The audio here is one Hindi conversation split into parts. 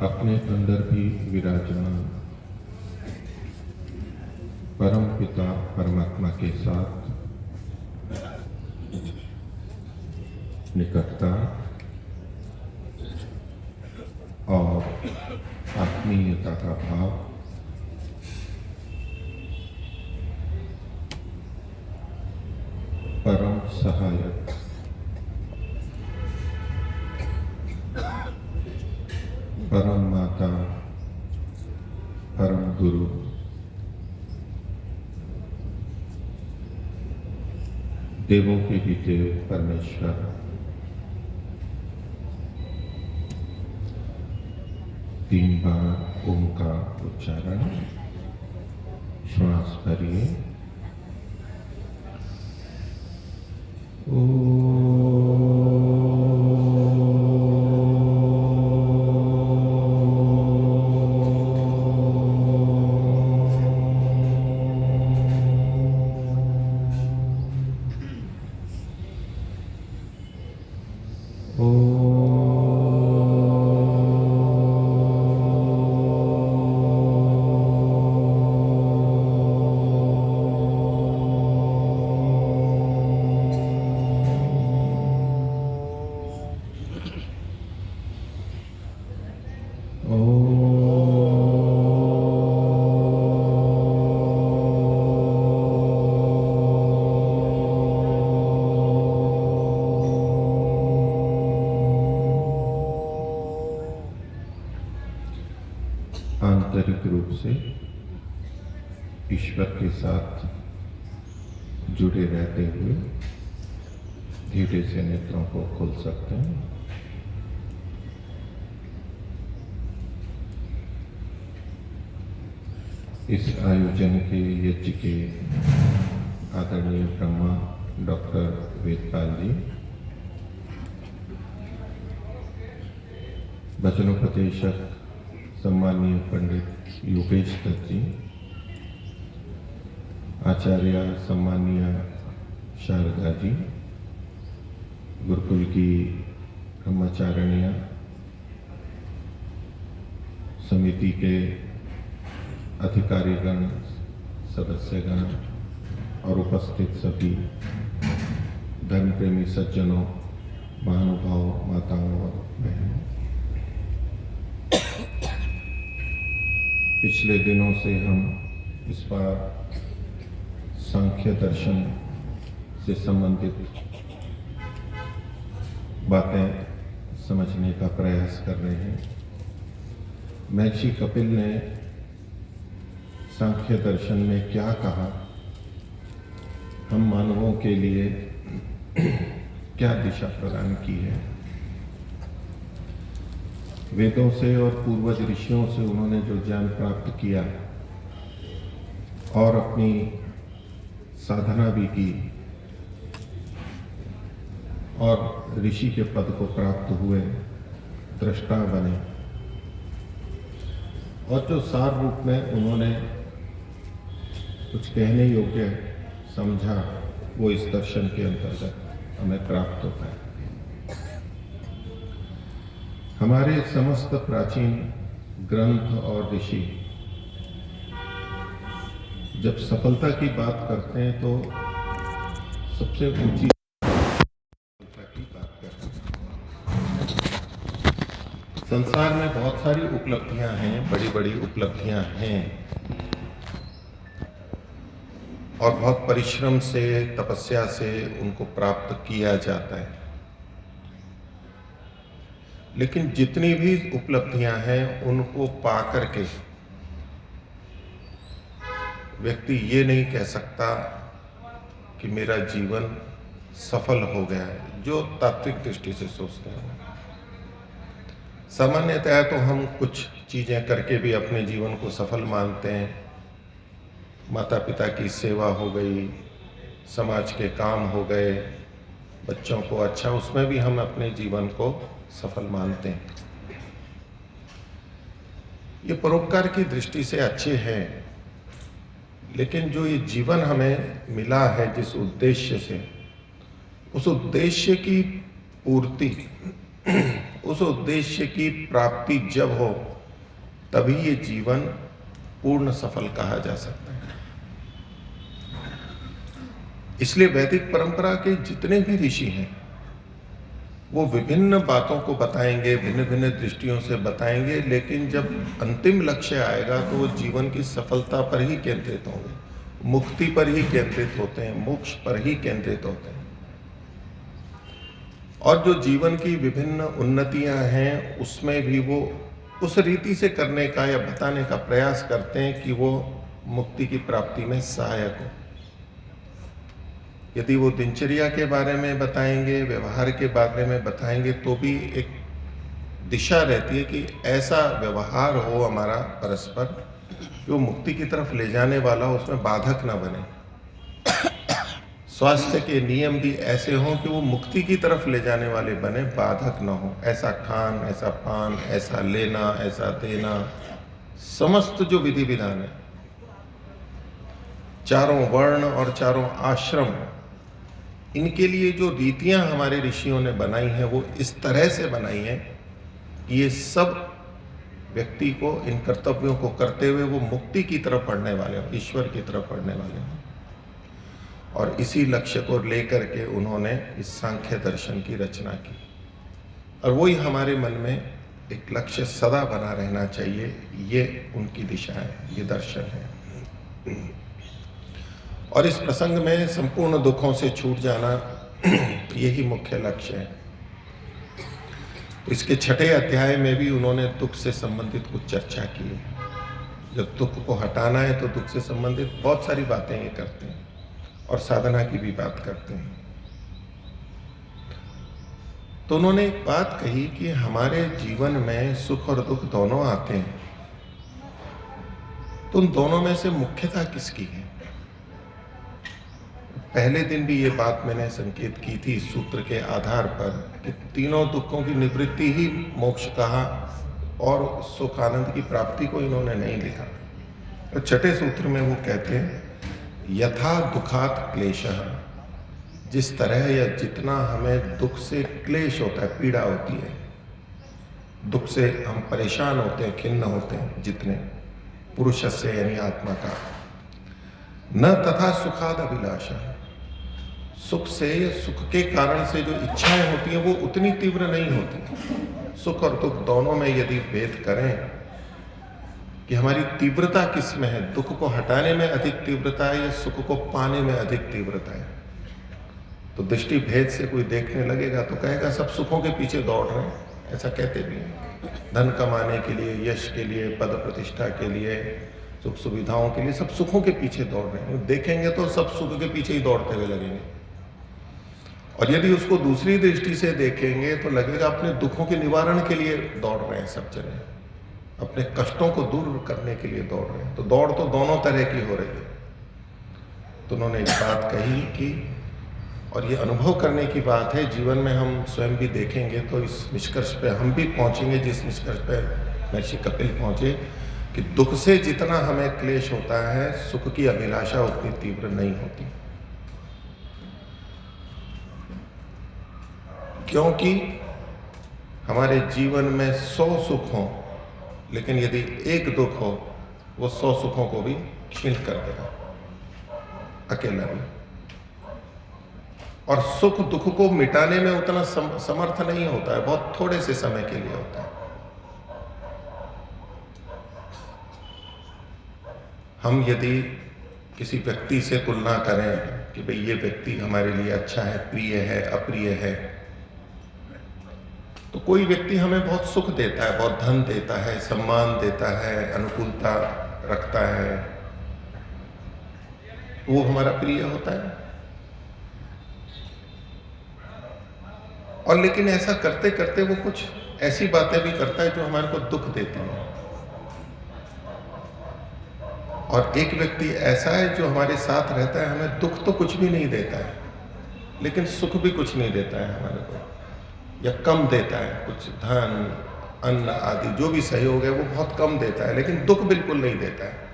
अपने अंदर भी विराजमान परम पिता परमात्मा के साथ निकटता और आत्मीयता का भाव परम सहायक परम माता परम गुरु देवों के भी देव परमेश्वर 3 बार ओम का उच्चारण। श्वास भरिए। आंतरिक रूप से ईश्वर के साथ जुड़े रहते हुए धीरे से नेत्रों को खोल सकते हैं। इस आयोजन के यज्ञ के आदरणीय ब्रह्मा डॉक्टर वेदपाल जी, वचनोपदेशक सम्मानीय पंडित योगेश दत्त जी, आचार्य सम्मानीय शारदा जी, गुरुकुल की ब्रह्मचारिण्या, समिति के अधिकारीगण, सदस्यगण और उपस्थित सभी धर्म प्रेमी सज्जनों, महानुभाव, माताओं और बहनों, पिछले दिनों से हम इस बार सांख्य दर्शन से संबंधित बातें समझने का प्रयास कर रहे हैं। महर्षि कपिल ने सांख्य दर्शन में क्या कहा, हम मानवों के लिए क्या दिशा प्रदान की है, वेदों से और पूर्वज ऋषियों से उन्होंने जो ज्ञान प्राप्त किया और अपनी साधना भी की और ऋषि के पद को प्राप्त हुए, दृष्टा बने, और जो सार रूप में उन्होंने कुछ कहने योग्य समझा, वो इस दर्शन के अंतर्गत हमें प्राप्त होता है। हमारे समस्त प्राचीन ग्रंथ और ऋषि जब सफलता की बात करते हैं तो सबसे ऊंची सफलता की बात करते हैं। संसार में बहुत सारी उपलब्धियां हैं, बड़ी बड़ी उपलब्धियां हैं, और बहुत परिश्रम से, तपस्या से उनको प्राप्त किया जाता है। लेकिन जितनी भी उपलब्धियां हैं, उनको पा करके व्यक्ति ये नहीं कह सकता कि मेरा जीवन सफल हो गया है, जो तात्विक दृष्टि से सोचते हैं। सामान्यतः तो हम कुछ चीजें करके भी अपने जीवन को सफल मानते हैं। माता पिता की सेवा हो गई, समाज के काम हो गए, बच्चों को अच्छा, उसमें भी हम अपने जीवन को सफल मानते हैं। ये परोपकार की दृष्टि से अच्छे हैं, लेकिन जो ये जीवन हमें मिला है जिस उद्देश्य से, उस उद्देश्य की पूर्ति उस उद्देश्य की प्राप्ति जब हो तभी ये जीवन पूर्ण सफल कहा जा सकता है। इसलिए वैदिक परंपरा के जितने भी ऋषि हैं वो विभिन्न बातों को बताएंगे, भिन्न भिन्न दृष्टियों से बताएंगे, लेकिन जब अंतिम लक्ष्य आएगा तो वो जीवन की सफलता पर ही केंद्रित होंगे, मुक्ति पर ही केंद्रित होते हैं, मोक्ष पर ही केंद्रित होते हैं। और जो जीवन की विभिन्न उन्नतियां हैं उसमें भी वो उस रीति से करने का या बताने का प्रयास करते हैं कि वो मुक्ति की प्राप्ति में सहायक हो। यदि वो दिनचर्या के बारे में बताएंगे, व्यवहार के बारे में बताएंगे, तो भी एक दिशा रहती है कि ऐसा व्यवहार हो हमारा परस्पर कि वो मुक्ति की तरफ ले जाने वाला हो, उसमें बाधक ना बने। स्वास्थ्य के नियम भी ऐसे हों कि वो मुक्ति की तरफ ले जाने वाले बने, बाधक ना हो। ऐसा खान, ऐसा पान, ऐसा लेना, ऐसा देना, समस्त जो विधि विधान है, चारों वर्ण और चारों आश्रम, इनके लिए जो रीतियां हमारे ऋषियों ने बनाई हैं वो इस तरह से बनाई हैं कि ये सब व्यक्ति को इन कर्तव्यों को करते हुए वो मुक्ति की तरफ बढ़ने वाले हों, ईश्वर की तरफ बढ़ने वाले हों। और इसी लक्ष्य को लेकर के उन्होंने इस सांख्य दर्शन की रचना की, और वही हमारे मन में एक लक्ष्य सदा बना रहना चाहिए। ये उनकी दिशा है, ये दर्शन है। और इस प्रसंग में संपूर्ण दुखों से छूट जाना यही मुख्य लक्ष्य है। इसके 6ठे अध्याय में भी उन्होंने दुख से संबंधित कुछ चर्चा की है। जब दुख को हटाना है तो दुख से संबंधित बहुत सारी बातें ये करते हैं और साधना की भी बात करते हैं। तो उन्होंने एक बात कही कि हमारे जीवन में सुख और दुख दोनों आते हैं, तो उन दोनों में से मुख्यता किसकी है? पहले दिन भी ये बात मैंने संकेत की थी इस सूत्र के आधार पर कि तीनों दुखों की निवृत्ति ही मोक्ष कहा, और सुख आनंद की प्राप्ति को इन्होंने नहीं लिखा। तो 6ठे सूत्र में वो कहते हैं यथा दुखात क्लेशः, जिस तरह या जितना हमें दुख से क्लेश होता है, पीड़ा होती है, दुख से हम परेशान होते हैं, खिन्न होते हैं, जितने पुरुष से यानी आत्मा का, न तथा सुखाद अभिलाषा, सुख से, सुख के कारण से जो इच्छाएं होती हैं वो उतनी तीव्र नहीं होती। सुख और दुख दोनों में यदि भेद करें कि हमारी तीव्रता किस में है, दुख को हटाने में अधिक तीव्रता है या सुख को पाने में अधिक तीव्रता है, तो दृष्टि भेद से कोई देखने लगेगा तो कहेगा सब सुखों के पीछे दौड़ रहे हैं। ऐसा कहते भी हैं, धन कमाने के लिए, यश के लिए, पद प्रतिष्ठा के लिए, सुख सुविधाओं के लिए सब सुखों के पीछे दौड़ रहे हैं। देखेंगे तो सब सुख के पीछे ही दौड़ते हुए लगेंगे। और यदि उसको दूसरी दृष्टि से देखेंगे तो लगेगा अपने दुखों के निवारण के लिए दौड़ रहे हैं सब जने, अपने कष्टों को दूर करने के लिए दौड़ रहे हैं। तो दौड़ तो दोनों तरह की हो रही है। तो उन्होंने एक बात कही कि, और ये अनुभव करने की बात है, जीवन में हम स्वयं भी देखेंगे तो इस निष्कर्ष पे हम भी पहुंचेंगे जिस निष्कर्ष पे महर्षि कपिल पहुंचे कि दुख से जितना हमें क्लेश होता है, सुख की अभिलाषा उतनी तीव्र नहीं होती। क्योंकि हमारे जीवन में 100 सुख हों, लेकिन यदि एक दुख हो वो 100 सुखों को भी क्षीण कर देगा, अकेला भी। और सुख दुख को मिटाने में उतना समर्थ नहीं होता है, बहुत थोड़े से समय के लिए होता है। हम यदि किसी व्यक्ति से तुलना करें कि भाई ये व्यक्ति हमारे लिए अच्छा है, प्रिय है, अप्रिय है, तो कोई व्यक्ति हमें बहुत सुख देता है, बहुत धन देता है, सम्मान देता है, अनुकूलता रखता है, वो हमारा प्रिय होता है। और लेकिन ऐसा करते करते वो कुछ ऐसी बातें भी करता है जो हमारे को दुख देती हैं। और एक व्यक्ति ऐसा है जो हमारे साथ रहता है, हमें दुख तो कुछ भी नहीं देता है, लेकिन सुख भी कुछ नहीं देता है हमारे को, या कम देता है, कुछ धन, अन्न आदि जो भी सहयोग है वो बहुत कम देता है, लेकिन दुख बिल्कुल नहीं देता है।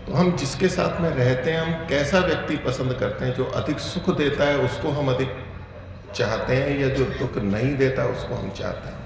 तो हम जिसके साथ में रहते हैं, हम कैसा व्यक्ति पसंद करते हैं? जो अधिक सुख देता है उसको हम अधिक चाहते हैं या जो दुख नहीं देता उसको हम चाहते हैं।